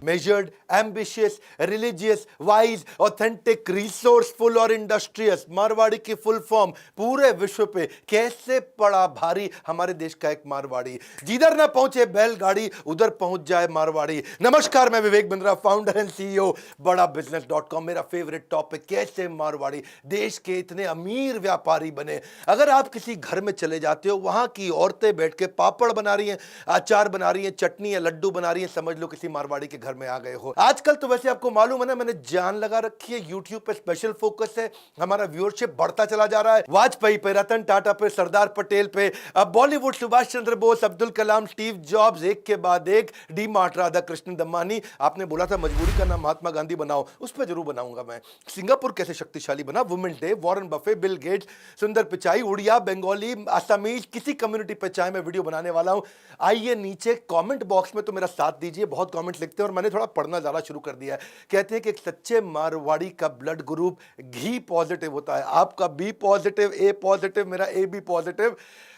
measured, ambitious, religious, wise, authentic, resourceful और industrious. Marwari की full form पूरे विश्व पे कैसे पड़ा भारी हमारे देश का एक मारवाड़ी। जिधर ना पहुंचे बैलगाड़ी उधर पहुंच जाए मारवाड़ी। नमस्कार, मैं Vivek Bindra, founder and CEO बड़ा बिजनेस.com। मेरा फेवरेट टॉपिक कैसे मारवाड़ी देश के इतने अमीर व्यापारी बने। अगर आप किसी घर में चले जाते हो, वहां की औरतें बैठ के पापड़ बना रही हैं, अचार बना रही हैं, चटनी या लड्डू बना रही हैं, समझ लो किसी मारवाड़ी के घर में आ गए हो। आजकल तो वैसे आपको मालूम है ना, मैंने जान लगा रखी है, यूट्यूब पे स्पेशल फोकस है, हमारा व्यूअरशिप बढ़ता चला जा रहा है। वाजपेयी पे, रतन टाटा पे, सरदार पटेल पे, अब बॉलीवुड सुभाष चंद्र बोस, अब्दुल कलाम, स्टीव जॉब्स, एक के बाद एक, डी मार्ट, राधा कृष्ण दमानी। आपने बोला था मजबूरी का नाम महात्मा गांधी बनाओ, उस पर जरूर बनाऊंगा मैं। सिंगापुर कैसे शक्तिशाली बना, women day, Warren Buffett, Bill Gates, सुंदर पिचाई, उड़िया, बंगाली, असमीज, किसी कम्युनिटी पे चाहे मैं वीडियो बनाने वाला हूं। आइए नीचे कमेंट बॉक्स में तो मेरा साथ दीजिए, बहुत कमेंट्स लिखते हैं और मैंने थोड़ा पढ़ना ज्यादा शुरू कर दिया है। कहते हैं कि एक सच्चे मारवाड़ी का ब्लड ग्रुप घी पॉजिटिव होता है। आपका बी पॉजिटिव, ए पॉजिटिव, मेरा ए बी पॉजिटिव,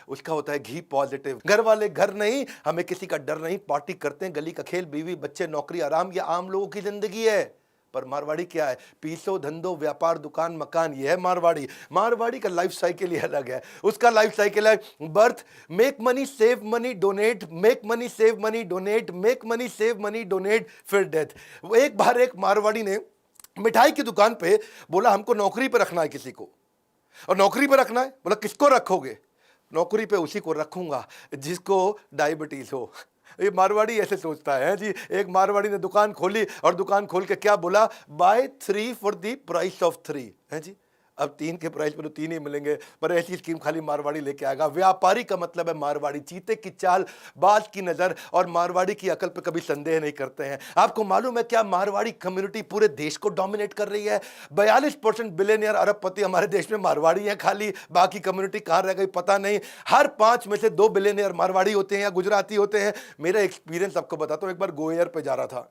उसका होता है घी पॉजिटिव। घर वाले घर नहीं, हमें किसी का डर नहीं, पार्टी करते हैं, गली का खेल, बीवी बच्चे, नौकरी, आराम, ये आम लोगों की जिंदगी है। पर मारवाड़ी क्या है? पीसो, धंधो, व्यापार, दुकान, मकान, ये है मारवाड़ी। मारवाड़ी का लाइफ साइकिल ही अलग है। उसका लाइफ साइकिल है birth, make money, save money, donate, make money, save money, donate, make money, save money, donate, फिर डेथ। एक बार एक मारवाड़ी ने मिठाई की दुकान पे बोला, हमको नौकरी पे रखना है किसी को। और नौकरी पे रखना है, बोला किसको रखोगे? नौकरी पे उसी को रखूंगा जिसको डायबिटीज हो। ये मारवाड़ी ऐसे सोचता है जी। एक मारवाड़ी ने दुकान खोली और दुकान खोल के क्या बोला, buy 3 for the price of 3 है जी। अब 3 के प्राइस पर तो 3 ही मिलेंगे, पर ऐसी स्कीम खाली मारवाड़ी लेके आएगा। व्यापारी का मतलब है मारवाड़ी, चीते की चाल, बाज की नजर और मारवाड़ी की अकल पे कभी संदेह नहीं करते हैं। आपको मालूम है क्या, मारवाड़ी कम्युनिटी पूरे देश को डोमिनेट कर रही है। 42% बिलियनियर अरबपति हमारे देश में मारवाड़ी हैं खाली, बाकी कम्युनिटी कहां रह गई पता नहीं। हर 5 में से 2 बिलियनियर मारवाड़ी होते हैं या गुजराती होते हैं। मेरा एक्सपीरियंस आपको बताता हूं। एक बार गो एयर पे जा रहा था,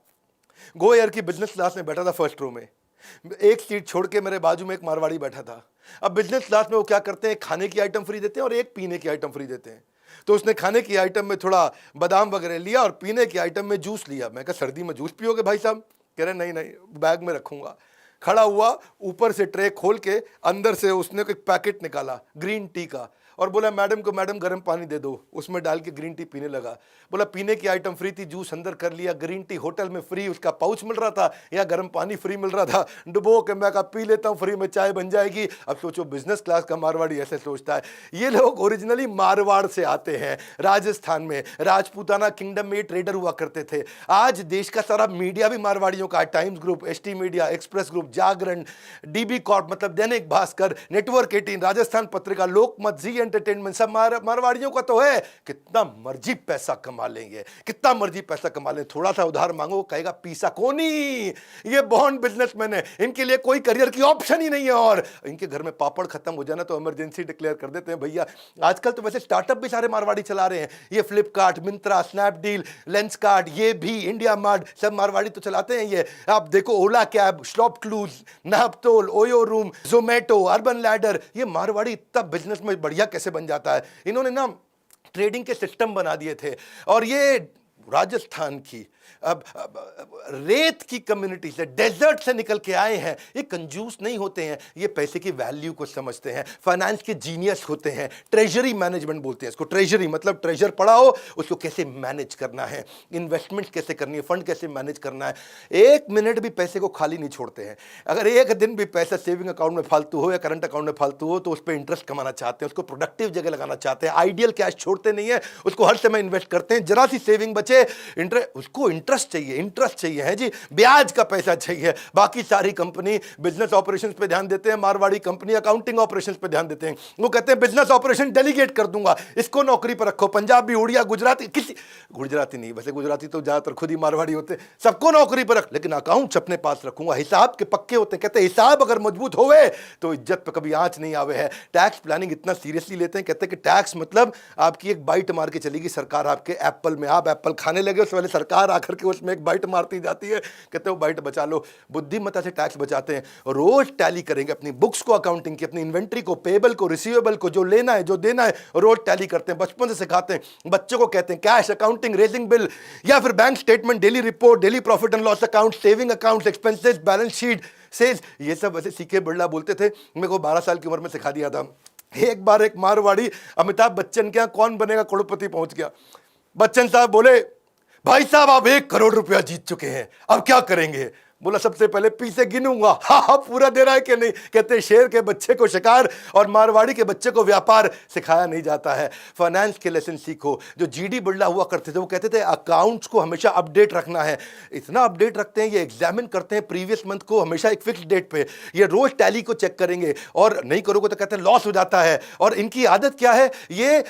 गो एयर की बिजनेस क्लास में बैठा था, फर्स्ट रो में। एक सीट छोड़ के मेरे बाजू में एक मारवाड़ी बैठा था। अब बिजनेस क्लास में वो क्या करते हैं, खाने की आइटम फ्री देते हैं और एक पीने की आइटम फ्री देते हैं। तो उसने खाने की आइटम में थोड़ा बादाम वगैरह लिया और पीने की आइटम में जूस लिया। मैं कहा सर्दी में जूस पियोगे भाई साहब? कह रहे नहीं नहीं, बैग में रखूंगा। खड़ा हुआ, ऊपर से ट्रे खोल के अंदर से उसने एक पैकेट निकाला ग्रीन टी का और बोला मैडम को, मैडम गर्म पानी दे दो। उसमें डाल के ग्रीन टी पीने लगा। बोला पीने की आइटम फ्री थी, जूस अंदर कर लिया, ग्रीन टी होटल में फ्री, उसका पाउच मिल रहा था या गर्म पानी फ्री मिल रहा था। डुबो के मैं कहा पी लेता हूँ, फ्री में चाय बन जाएगी। अब सोचो बिजनेस क्लास का मारवाड़ी ऐसे सोचता है। ये लोग ओरिजिनली मारवाड़ से आते हैं। राजस्थान में राजपूताना किंगडम में ट्रेडर हुआ करते थे। आज देश का सारा मीडिया भी मारवाड़ियों का है। Times group, ST media, Express group, Jagran, DB Corp मतलब दैनिक भास्कर, नेटवर्क 18, राजस्थान पत्रिका, लोकमत, जी एंटरटेनमेंट, सब मारवाड़ियों का तो है। कितना मर्जी पैसा कमा लेंगे, कितना मर्जी पैसा कमा लेंगे। थोड़ा सा उधार मांगो, कहेगा पीसा कोनी। ये बॉन्ड बिजनेसमैन है, इनके लिए कोई करियर की ऑप्शन ही नहीं है। और इनके घर में पापड़ खत्म हो जाना तो इमरजेंसी डिक्लेयर कर देते हैं भैया। आजकल तो वैसे स्टार्टअप भी सारे मारवाड़ी चला रहे हैं। ये फ्लिपकार्ट, मिंत्रा, स्नैपडील, लेंसकार्ट, ये भी इंडिया मार्ट, सब मारवाड़ी तो चलाते हैं। ये आप देखो, Ola cab, ShopClues, Naaptol, OYO room, Zomato, Urban Ladder, ये मारवाड़ी इतना बिजनेस में बढ़िया कैसे बन जाता है। इन्होंने ना ट्रेडिंग के सिस्टम बना दिए थे। और ये राजस्थान की अब रेत की कम्युनिटी से, डेजर्ट से निकल के आए हैं। ये कंजूस नहीं होते हैं, ये पैसे की वैल्यू को समझते हैं, फाइनेंस के जीनियस होते हैं। ट्रेजरी मैनेजमेंट बोलते हैं इसको। ट्रेजरी मतलब ट्रेजर पड़ा हो, उसको कैसे मैनेज करना है, इन्वेस्टमेंट कैसे करनी है, फंड कैसे मैनेज करना है। एक मिनट भी पैसे को खाली नहीं छोड़ते हैं। अगर एक दिन भी पैसा सेविंग अकाउंट में फालतू हो या करंट अकाउंट में फालतू हो तो उस पर इंटरेस्ट कमाना चाहते हैं, उसको प्रोडक्टिव जगह लगाना चाहते हैं। आइडियल कैश छोड़ते नहीं है, उसको हर समय इन्वेस्ट करते हैं। जरा सी सेविंग बचे, उसको इंटरेस्ट चाहिए, इंटरेस्ट चाहिए है जी, ब्याज का पैसा चाहिए। बाकी सारी कंपनी बिजनेस ऑपरेशंस पे ध्यान देते हैं, मारवाड़ी कंपनी अकाउंटिंग ऑपरेशंस पे ध्यान देते हैं। वो कहते हैं बिजनेस ऑपरेशन डेलीगेट कर दूंगा, इसको नौकरी पर रखो। पंजाबी, उड़िया, गुजराती, किसी गुजराती नहीं, वैसे गुजराती तो ज्यादातर खुद ही मारवाड़ी होते हैं, सबको नौकरी पर रख, लेकिन अकाउंट्स अपने पास रखूंगा। हिसाब के पक्के होते हैं। कहते हैं हिसाब अगर मजबूत होवे तो इज्जत पे कभी आंच नहीं आवे है। टैक्स प्लानिंग इतना सीरियसली लेते हैं, कहते हैं कि टैक्स मतलब आपकी एक बाइट मार के चलेगी सरकार आपके एप्पल में। आप एप्पल खाने लगे उससे पहले सरकार आकर के उसमें एक बाइट मारती जाती है, कहते हो बाइट बचा लो। बुद्धिमत्ता से टैक्स बचाते हैं, रोज टैली करेंगे अपनी बुक्स को, अकाउंटिंग की, अपनी इन्वेंट्री को, पेबल को, रिसीवेबल को, जो लेना है जो देना है रोज टैली करते हैं, बचपन से सिखाते हैं बच्चों को, कहते हैं कैश अकाउंटिंग, रेजिंग बिल या फिर bank statement, daily report, daily profit and loss account, saving account, expenses, balance sheet, sales, ये सब वैसे सीके बिरला बोलते थे, मेरे को 12 साल की उम्र में सिखा दिया था। एक बार एक मारवाड़ी अमिताभ बच्चन के यहाँ कौन बनेगा करोड़पति पहुंच गया। बच्चन साहब बोले, भाई साहब आप 1 करोड़ रुपया जीत चुके हैं, अब क्या करेंगे? बोला, सबसे पहले पी से गिनूंगा। हाँ पूरा दे रहा है कि नहीं? कहते शेर के बच्चे को शिकार और मारवाड़ी के बच्चे को व्यापार सिखाया नहीं जाता है। फाइनेंस के लेसन सीखो। जो जीडी बिरला हुआ करते थे वो कहते थे अकाउंट्स को हमेशा अपडेट रखना है। इतना अपडेट रखते हैं, ये एग्जामिन करते हैं प्रीवियस मंथ को हमेशा एक फिक्स डेट पे, ये रोज टैली को चेक करेंगे और नहीं करोगे तो कहते हैं लॉस हो जाता है। और इनकी आदत क्या है, ये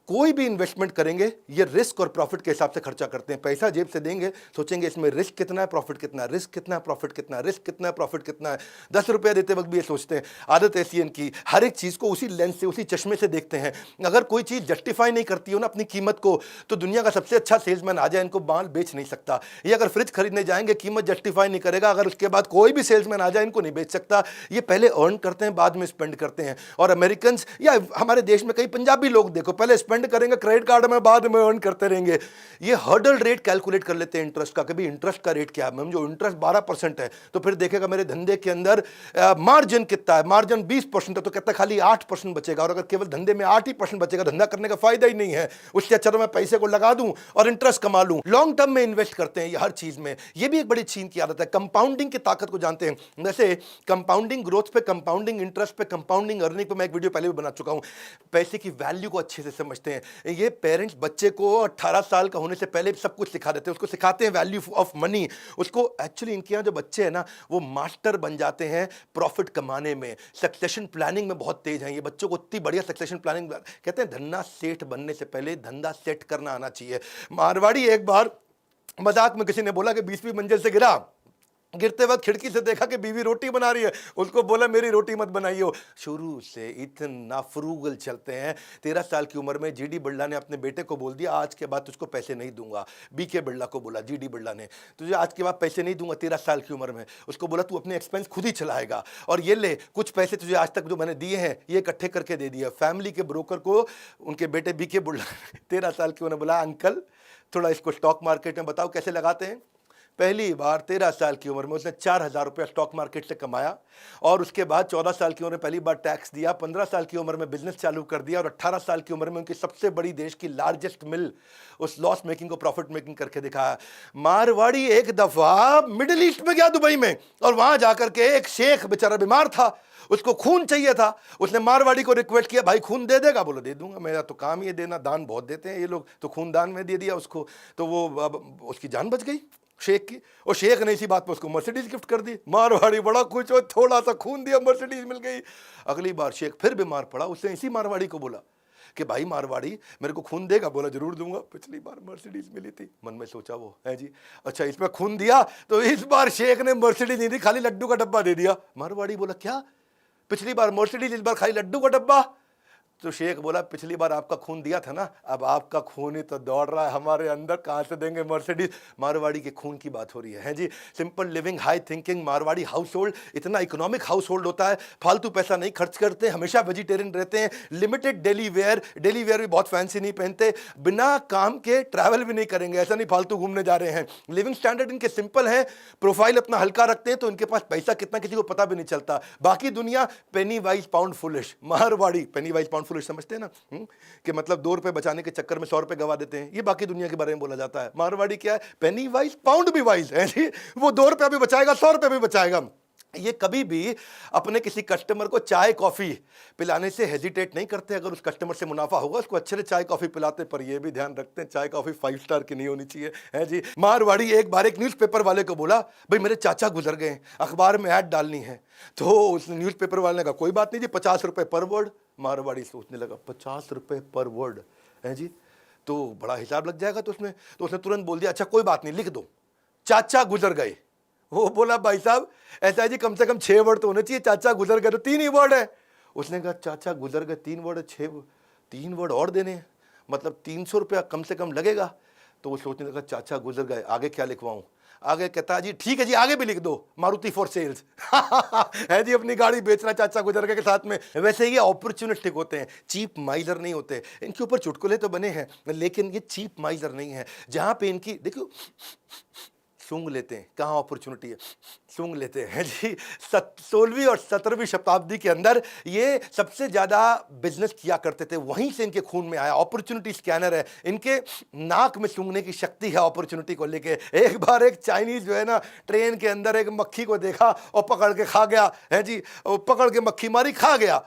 कोई भी इन्वेस्टमेंट करेंगे ये रिस्क और प्रॉफिट के हिसाब से खर्चा करते हैं। पैसा जेब से देंगे, सोचेंगे इसमें रिस्क कितना है, प्रॉफिट कितना है, रिस्क कितना है, प्रॉफिट कितना है, रिस्क कितना है, प्रॉफिट कितना है। 10 रुपया देते वक्त भी ये सोचते हैं। आदत ऐसी है इनकी, हर एक चीज़ को उसी लेंस से, उसी चश्मे से देखते हैं। अगर कोई चीज़ जस्टिफाई नहीं करती हो ना अपनी कीमत को, तो दुनिया का सबसे अच्छा सेल्समैन आ जाए इनको माल बेच नहीं सकता। ये अगर फ्रिज खरीदने जाएंगे कीमत जस्टिफाई नहीं करेगा, अगर उसके बाद कोई भी सेल्समैन आ जाए इनको नहीं बेच सकता। ये पहले अर्न करते हैं, बाद में स्पेंड करते हैं। और अमेरिकन या हमारे देश में कई पंजाबी लोग देखो, पहले स्पेंड करेंगे क्रेडिट कार्ड में, बाद में अर्न करते रहेंगे। ये हर्डल रेट कैलकुलेट कर लेते हैं इंटरेस्ट का, कभी इंटरेस्ट का रेट क्या है। मैम जो इंटरेस्ट 12% है तो फिर देखेगा मेरे धंधे के अंदर मार्जिन कितना है, मार्जिन 20% है तो कहता है खाली 8% बचेगा। और अगर केवल धंधे में 8% बचेगा, धंधा करने का फायदा ही नहीं है। उससे अच्छा तो मैं पैसे को लगा दूं और इंटरेस्ट कमा लूं। लॉन्ग टर्म में इन्वेस्ट करते हैं ये हर चीज में। ये भी एक बड़ी चीन की आदत है। कंपाउंडिंग की ताकत को जानते हैं, जैसे कंपाउंडिंग ग्रोथ पे, कंपाउंडिंग इंटरेस्ट पे, कंपाउंडिंग अर्निंग पे मैं एक वीडियो पहले भी बना चुका हूं। पैसे की वैल्यू को अच्छे से समझते हैं ये पेरेंट्स। बच्चे को 18 साल का होने से पहले सब कुछ सिखा देते हैं, उसको सिखाते हैं वैल्यू ऑफ मनी। उसको एक्चुअली इनके यहाँ जो बच्चे हैं ना वो मास्टर बन जाते हैं प्रॉफिट कमाने में, सक्सेशन प्लानिंग में बहुत तेज हैं ये। बच्चों को इतनी बढ़िया सक्सेशन प्लानिंग, कहते हैं धन्ना सेठ बनने से पहले धंधा सेट करना आना चाहिए। मारवाड़ी एक बार मजाक में किसी ने बोला कि 20वीं मंजिल से गिरा, गिरते वक्त खिड़की से देखा कि बीवी रोटी बना रही है, उसको बोला मेरी रोटी मत बनाइयो। शुरू से इतना फ्रूगल चलते हैं। 13 साल की उम्र में जीडी बिरला ने अपने बेटे को बोल दिया आज के बाद तुझको पैसे नहीं दूंगा। बीके बिरला को बोला, जीडी बिरला ने, तुझे आज के बाद पैसे नहीं दूंगा। 13 साल की उम्र में उसको बोला तू अपने एक्सपेंस खुद ही चलाएगा और ये ले कुछ पैसे तुझे आज तक जो मैंने दिए हैं ये इकट्ठे करके दे दिया। फैमिली के ब्रोकर को उनके बेटे बीके बिरला 13 साल की उम्र में बोला अंकल थोड़ा इसको स्टॉक मार्केट में बताओ कैसे लगाते हैं। पहली बार 13 साल की उम्र में उसने 4,000 रुपया स्टॉक मार्केट से कमाया और उसके बाद 14 साल की उम्र में पहली बार टैक्स दिया, 15 साल की उम्र में बिजनेस चालू कर दिया और 18 साल की उम्र में उनकी सबसे बड़ी देश की लार्जेस्ट मिल उस लॉस मेकिंग को प्रॉफिट मेकिंग करके दिखाया। मारवाड़ी एक दफा मिडिल ईस्ट में गया, दुबई में, और वहां जाकर के एक शेख बेचारा बीमार था, उसको खून चाहिए था। उसने मारवाड़ी को रिक्वेस्ट किया भाई खून दे देगा? बोलो दे दूंगा, मेरा तो काम ही देना, दान बहुत देते हैं ये लोग। तो खून दान में दे दिया उसको, तो वो उसकी जान बच गई शेख की। और शेख ने इसी बात पर उसको मर्सिडीज गिफ्ट कर दी। मारवाड़ी बड़ा खुश हो, थोड़ा सा खून दिया मर्सिडीज मिल गई। अगली बार शेख फिर बीमार पड़ा, उसने इसी मारवाड़ी को बोला कि भाई मारवाड़ी मेरे को खून देगा? बोला जरूर दूंगा, पिछली बार मर्सिडीज मिली थी। मन में सोचा वो है जी, अच्छा इसमें खून दिया तो इस बार शेख ने मर्सिडीज नहीं दी, खाली लड्डू का डब्बा दे दिया। मारवाड़ी बोला क्या, पिछली बार मर्सिडीज इस बार खाली लड्डू का डब्बा? तो शेख बोला पिछली बार आपका खून दिया था ना, अब आपका खून ही तो दौड़ रहा है हमारे अंदर, कहाँ से देंगे मर्सिडीज? मारवाड़ी के खून की बात हो रही है जी। Simple living, high thinking. Marwari household इतना इकोनॉमिक हाउस होल्ड होता है, फालतू पैसा नहीं खर्च करते, हमेशा वेजिटेरियन रहते हैं, लिमिटेड डेली वेयर भी बहुत फैंसी नहीं पहनते, बिना काम के ट्रैवल भी नहीं करेंगे, ऐसा नहीं फालतू घूमने जा रहे हैं। लिविंग स्टैंडर्ड इनके सिंपल है, प्रोफाइल अपना हल्का रखते हैं, तो इनके पास पैसा कितना किसी को पता भी नहीं चलता। बाकी दुनिया पेनी वाइज पाउंड फुलिश, मारवाड़ी पेनी वाइज पाउंड फुलिश समझते हैं ना, कि मतलब 2 रुपए बचाने के चक्कर में 100 रुपए गवा देते हैं। ये बाकी दुनिया के बारे में बोला जाता है। मारवाड़ी क्या है, पेनी वाइज पाउंड भी वाइज है जी। वो 2 रुपया भी बचाएगा, 100 रुपए भी बचाएगा। ये कभी भी अपने किसी कस्टमर को चाय कॉफी पिलाने से हेजिटेट नहीं करते। अगर उस कस्टमर से मुनाफा होगा उसको अच्छे से चाय कॉफी पिलाते, पर ये भी ध्यान रखते हैं चाय कॉफी 5 स्टार की नहीं होनी चाहिए, है जी। मारवाड़ी एक बार एक न्यूज़पेपर वाले को बोला भाई मेरे चाचा गुजर गए, अखबार में ऐड डालनी है। तो उस न्यूज़पेपर वाले ने कहा कोई बात नहीं जी, 50 रुपए पर वर्ड। मारवाड़ी सोचने लगा 50 रुपए पर वर्ड है जी, तो बड़ा हिसाब लग जाएगा। तो उसने तुरंत बोल दिया अच्छा कोई बात नहीं लिख दो, चाचा गुजर गए। वो बोला भाई साहब ऐसा है जी, कम से कम 6 वर्ड तो होने चाहिए, चाचा गुजर गए तो 3 ही वर्ड है। उसने कहा चाचा गुजर गए 3 वर्ड है, 3 वर्ड और देने हैं, मतलब 300 रुपया कम से कम लगेगा। तो वो सोचने लगा चाचा गुजर गए, आगे क्या लिखवाऊं। आगे कहता जी ठीक है जी, आगे भी लिख दो मारुति फॉर सेल्स। है जी, अपनी गाड़ी बेचना चाचा गुजर गए के साथ में। वैसे ये अपॉर्चुनिस्टिक होते हैं, चीप माइजर नहीं होते। इनके ऊपर चुटकुले तो बने हैं, लेकिन ये चीप माइजर नहीं है। जहां पे इनकी देखो सूंघ लेते हैं, कहाँ अपॉर्चुनिटी है, सूंघ लेते हैं जी। 16वीं और 17वीं शताब्दी के अंदर ये सबसे ज्यादा बिजनेस किया करते थे, वहीं से इनके खून में आया। अपॉर्चुनिटी स्कैनर है, इनके नाक में सूंघने की शक्ति है अपॉर्चुनिटी को लेके। एक बार एक चाइनीज जो है ना, ट्रेन के अंदर एक मक्खी को देखा और पकड़ के खा गया है जी, और पकड़ के मक्खी मारी, खा गया।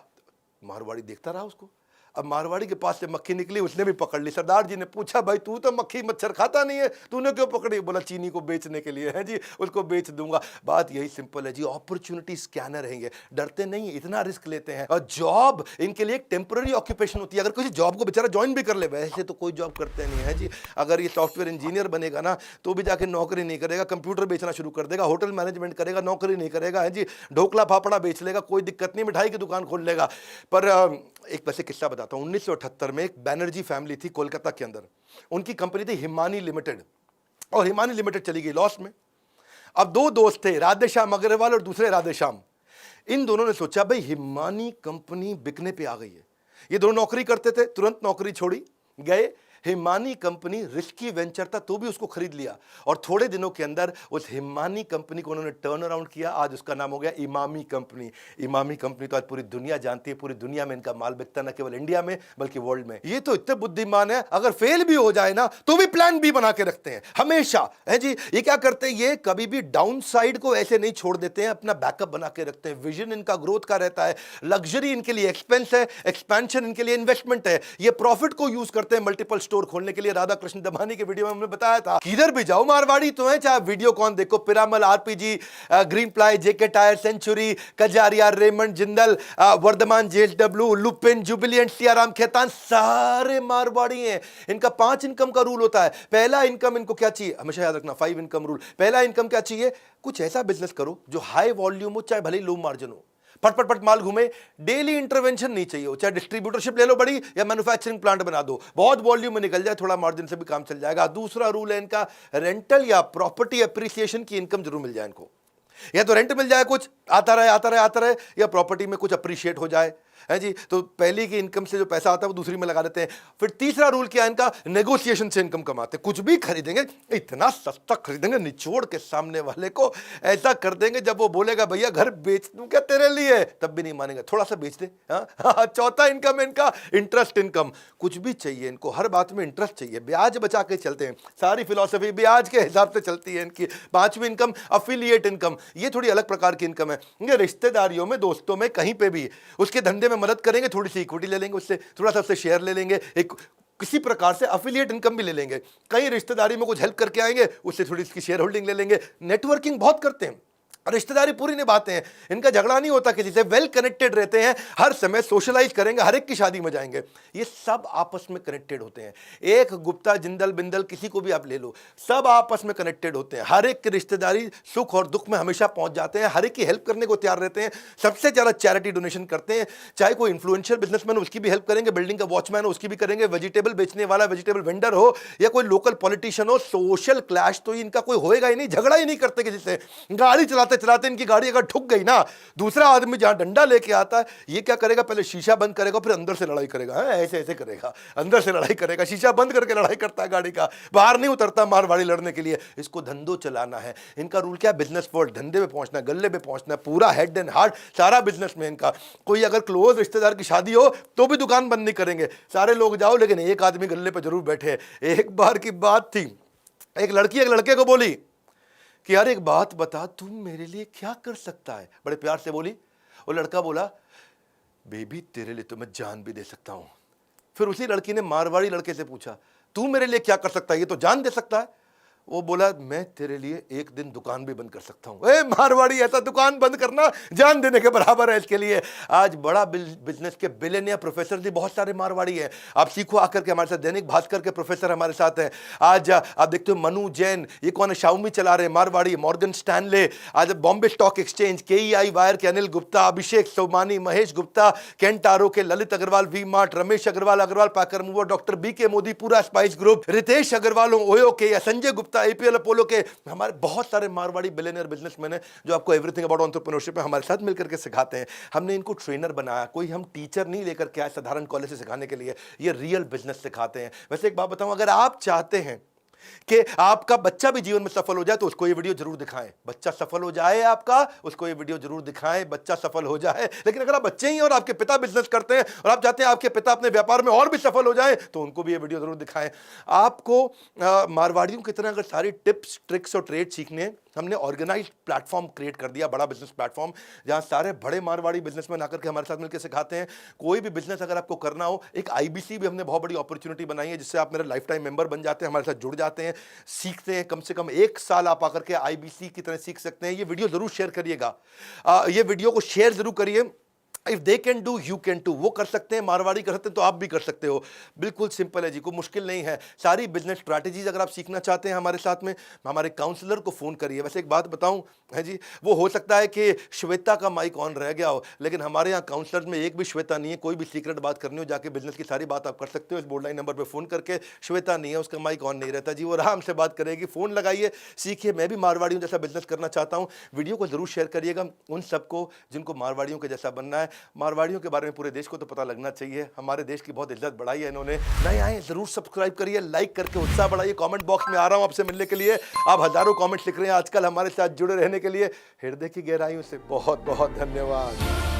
मारवाड़ी देखता रहा उसको। अब मारवाड़ी के पास से मक्खी निकली, उसने भी पकड़ ली। सरदार जी ने पूछा, भाई तू तो मक्खी मच्छर खाता नहीं है, तूने क्यों पकड़ी? बोला चीनी को बेचने के लिए है जी, उसको बेच दूंगा। बात यही सिंपल है जी, अपॉर्चुनिटी स्कैनर है ये, डरते नहीं, इतना रिस्क लेते हैं। और जॉब इनके लिए एक टेम्पररी ऑक्यूपेशन होती है। अगर किसी जॉब को बेचारा ज्वाइन भी कर ले, वैसे तो कोई जॉब करते नहीं है जी। अगर ये सॉफ्टवेयर इंजीनियर बनेगा ना, तो भी जाके नौकरी नहीं करेगा, कंप्यूटर बेचना शुरू कर देगा, होटल मैनेजमेंट करेगा, नौकरी नहीं करेगा है जी। ढोकला फाफड़ा बेच लेगा, कोई दिक्कत नहीं, मिठाई की दुकान खोल लेगा। पर एक वैसे किस्सा बताता हूँ। 1978 में एक बैनर्जी फैमिली थी कोलकाता के अंदर, उनकी कंपनी थी हिमानी लिमिटेड, और हिमानी लिमिटेड चली गई लॉस में। अब दो दोस्त थे, राधेश्याम अग्रवाल और दूसरे राधेश्याम। इन दोनों ने सोचा भाई हिमानी कंपनी बिकने पे आ गई है। ये दोनों नौकरी करते थे, तुरंत नौकरी छोड़ी, गए। हिमानी कंपनी रिस्की वेंचर था तो भी उसको खरीद लिया, और थोड़े दिनों के अंदर उस हिमानी कंपनी को उन्होंने टर्न अराउंड किया। आज उसका नाम हो गया इमामी कंपनी। इमामी कंपनी तो आज पूरी दुनिया जानती है, पूरी दुनिया में इनका माल बिकता, न केवल इंडिया में बल्कि वर्ल्ड में। ये तो इतने बुद्धिमान है, अगर फेल भी हो जाए ना तो भी प्लान बी बना के रखते हैं हमेशा है जी। ये क्या करते हैं, ये कभी भी डाउन साइड को ऐसे नहीं छोड़ देते हैं, अपना बैकअप बना के रखते हैं। विजन इनका ग्रोथ का रहता है, लग्जरी इनके लिए एक्सपेंस है, एक्सपेंशन इनके लिए इन्वेस्टमेंट है। ये प्रॉफिट को यूज करते हैं मल्टीपल स्टोर खोलने के लिए। राधा कृष्ण दमानी के वीडियो में हमने बताया था, किधर भी जाओ मारवाड़ी तो है, चाहे वीडियो कौन देखो, Piramal, RPG, Greenply, JK tyre, Century, Kajaria, Raymond, Jindal, Vardhman, JSW, Lupin, Jubilant, Siyaram, Khaitan, सारे मारवाड़ी हैं। इनका 5 इनकम का रूल होता है। पहला इनकम इनको क्या चाहिए, हमेशा याद रखना, 5 इनकम रूल। पहला इनकम क्या चाहिए, कुछ ऐसा बिजनेस करो जो हाई वॉल्यूम हो, चाहे भले लो मार्जिन हो, फट फट फट माल घूमे। डेली इंटरवेंशन नहीं चाहिए हो, चाहे डिस्ट्रीब्यूटरशिप ले लो बड़ी, या मैन्युफैक्चरिंग प्लांट बना दो, बहुत वॉल्यूम में निकल जाए, थोड़ा मार्जिन से भी काम चल जाएगा। दूसरा रूल है इनका, रेंटल या प्रॉपर्टी एप्रिसिएशन की इनकम जरूर मिल जाए इनको। या तो रेंट मिल जाए, कुछ आता रहे आता रहे आता रहे, या प्रॉपर्टी में कुछ अप्रिशिएट हो जाए है जी। तो पहली की इनकम से जो पैसा आता है वो दूसरी में लगा देते हैं। फिर तीसरा रूल क्या है इनका, नेगोशिएशन से इनकम कमाते हैं। कुछ भी खरीदेंगे, इतना सस्ता खरीदेंगे, निचोड़ के सामने वाले को ऐसा कर देंगे, जब वो बोलेगा भैया घर बेच दूं क्या तेरे लिए, तब भी नहीं मानेंगे, थोड़ा सा बेच दे। चौथा इनकम है इनका, इंटरेस्ट इनकम। कुछ भी चाहिए इनको, हर बात में इंटरेस्ट चाहिए, ब्याज बचा के चलते हैं, सारी फिलॉसफी ब्याज के हिसाब से चलती है इनकी। पांचवी इनकम अफिलिएट इनकम, ये थोड़ी अलग प्रकार की इनकम है। ये रिश्तेदारियों में, दोस्तों में, कहीं पे भी उसके धंधे में मदद करेंगे, थोड़ी सी इक्विटी ले लेंगे उससे, थोड़ा सा उससे शेयर ले लेंगे, एक किसी प्रकार से अफिलिएट इनकम भी ले लेंगे। कहीं रिश्तेदारी में कुछ हेल्प करके आएंगे, उससे थोड़ी इसकी शेयर होल्डिंग ले लेंगे। नेटवर्किंग बहुत करते हैं, रिश्तेदारी पूरी निभाते हैं, इनका झगड़ा नहीं होता किसी से, वेल कनेक्टेड रहते हैं, हर समय सोशलाइज करेंगे, हर एक की शादी में जाएंगे। ये सब आपस में कनेक्टेड होते हैं। एक गुप्ता, जिंदल, बिंदल, किसी को भी आप ले लो, सब आपस में कनेक्टेड होते हैं। हर एक की रिश्तेदारी सुख और दुख में हमेशा पहुंच जाते हैं, हर एक की हेल्प करने को तैयार रहते हैं। सबसे ज्यादा चैरिटी डोनेशन करते हैं। चाहे कोई इन्फ्लुएंशियल बिजनेसमैन हो उसकी भी हेल्प करेंगे, बिल्डिंग का वॉचमैन हो उसकी भी करेंगे, वेजिटेबल बेचने वाला वेजिटेबल वेंडर हो, या कोई लोकल पॉलिटिशियन हो। सोशल क्लैश तो इनका कोई होएगा ही नहीं, झगड़ा ही नहीं करते किसी से। गाड़ी चलाते चलाते इनकी गाड़ी अगर ठुक गई ना, दूसरा आदमी जहां डंडा लेके आता है, ये क्या करेगा, पहले शीशा बंद करेगा, फिर अंदर से लड़ाई करेगा। ऐसे ऐसे करेगा, अंदर से लड़ाई करेगा, शीशा बंद करके लड़ाई करता है गाड़ी का, बाहर नहीं उतरता मारवाड़ी लड़ने के लिए। इसको धंधो चलाना है। इनका रूल क्या, बिजनेस वर्ल्ड, धंधे में पहुंचना, गल्ले पे पहुंचना, पूरा हेड एंड हार्ट सारा बिजनेस में इनका। कोई अगर क्लोज रिश्तेदार की शादी हो तो भी दुकान बंद नहीं करेंगे, सारे लोग जाओ, लेकिन एक आदमी गल्ले पे जरूर बैठे। एक बार की बात थी, एक लड़की एक लड़के को बोली कि यार एक बात बता, तू मेरे लिए क्या कर सकता है। बड़े प्यार से बोली। वो लड़का बोला, बेबी तेरे लिए तो मैं जान भी दे सकता हूं। फिर उसी लड़की ने मारवाड़ी लड़के से पूछा, तू मेरे लिए क्या कर सकता है, ये तो जान दे सकता है। वो बोला मैं तेरे लिए एक दिन दुकान भी बंद कर सकता हूं। ए मारवाड़ी, ऐसा दुकान बंद करना जान देने के बराबर है। इसके लिए आज बड़ा बिजनेस के बिलियनियर प्रोफेसर भी बहुत सारे मारवाड़ी हैं। आप सीखो आकर के हमारे साथ। दैनिक भास्कर के प्रोफेसर हमारे साथ हैं। आज आप देखते हो मनु जैन, ये कौन है, शाओमी चला रहे मारवाड़ी। मॉर्गन स्टैनले, आज Bombay stock exchange, KEI wire के अनिल गुप्ता, अभिषेक सोमानी, महेश गुप्ता, केंटारो के Lalit Agarwal, V Mart, Ramesh Agarwal packer mover, doctor B K Modi, पूरा Spice Group, Ritesh Agarwal OYO के, संजय गुप्ता एपीएल अपोलो के। हमारे बहुत सारे मारवाड़ी बिलियनियर बिजनेसमैन हैं जो आपको एवरीथिंग अबाउट एंटरप्रेन्योरशिप में हमारे साथ मिलकर के सिखाते हैं। हमने इनको ट्रेनर बनाया, कोई हम टीचर नहीं लेकर के आए साधारण कॉलेज से सिखाने के लिए, ये रियल बिजनेस सिखाते हैं। वैसे एक बात बताऊं, अगर आप चाहते हैं कि आपका बच्चा भी जीवन में सफल हो जाए तो उसको ये वीडियो जरूर दिखाएं। बच्चा सफल हो जाए आपका, उसको ये वीडियो जरूर दिखाएं, बच्चा सफल हो जाए। लेकिन अगर आप बच्चे ही हैं और आपके पिता बिजनेस करते हैं और आप चाहते हैं आपके पिता अपने व्यापार में और भी सफल हो जाएं तो उनको भी ये वीडियो जरूर दिखाएं। आपको मारवाड़ियों की तरह अगर सारी टिप्स ट्रिक्स और ट्रेड सीखने, हमने ऑर्गेनाइज्ड प्लेटफॉर्म क्रिएट कर दिया, बड़ा बिजनेस प्लेटफॉर्म, जहां सारे बड़े मारवाड़ी बिजनेसमैन आकर के हमारे साथ मिलकर सिखाते हैं। कोई भी बिजनेस अगर आपको करना हो, एक आईबीसी भी हमने बहुत बड़ी अपॉर्चुनिटी बनाई है, जिससे आप मेरे लाइफ टाइम मेंबर बन जाते हैं, हमारे साथ जुड़ जाते हैं, सीखते हैं। कम से कम 1 साल आप आकर के आईबीसी की तरह सीख सकते हैं। ये वीडियो जरूर शेयर करिएगा, ये वीडियो को शेयर जरूर करिए। If they can do you can too. वो कर सकते हैं, मारवाड़ी कर सकते हैं, तो आप भी कर सकते हो। बिल्कुल सिंपल है जी, कोई मुश्किल नहीं है। सारी बिजनेस स्ट्रैटेजीज अगर आप सीखना चाहते हैं हमारे साथ में, हमारे काउंसलर को फोन करिए। वैसे एक बात बताऊं है जी, वो हो सकता है कि श्वेता का माइक ऑन रह गया हो, लेकिन हमारे यहाँ काउंसलर में एक भी श्वेता नहीं है। कोई भी सीक्रेट बात करनी हो, जाके बिजनेस की सारी बात आप कर सकते हो। इस बोर्ड लाइन नंबर पर फोन करके, श्वेता नहीं है, उसका माइक ऑन नहीं रहता जी, वो आराम से बात करेगी। फोन लगाइए, सीखिए। मैं भी मारवाड़ियों जैसा बिजनेस करना चाहता हूँ। वीडियो को जरूर शेयर करिएगा उन सबको जिनको मारवाड़ियों के जैसा बनना है। मारवाड़ियों के बारे में पूरे देश को तो पता लगना चाहिए। हमारे देश की बहुत इज्जत बढ़ाई है इन्होंने। नए आए जरूर सब्सक्राइब करिए, लाइक करके उत्साह बढ़ाइए। कमेंट बॉक्स में आ रहा हूं आपसे मिलने के लिए। आप हजारों कमेंट्स लिख रहे हैं आजकल, हमारे साथ जुड़े रहने के लिए हृदय की गहराइयों से बहुत बहुत धन्यवाद।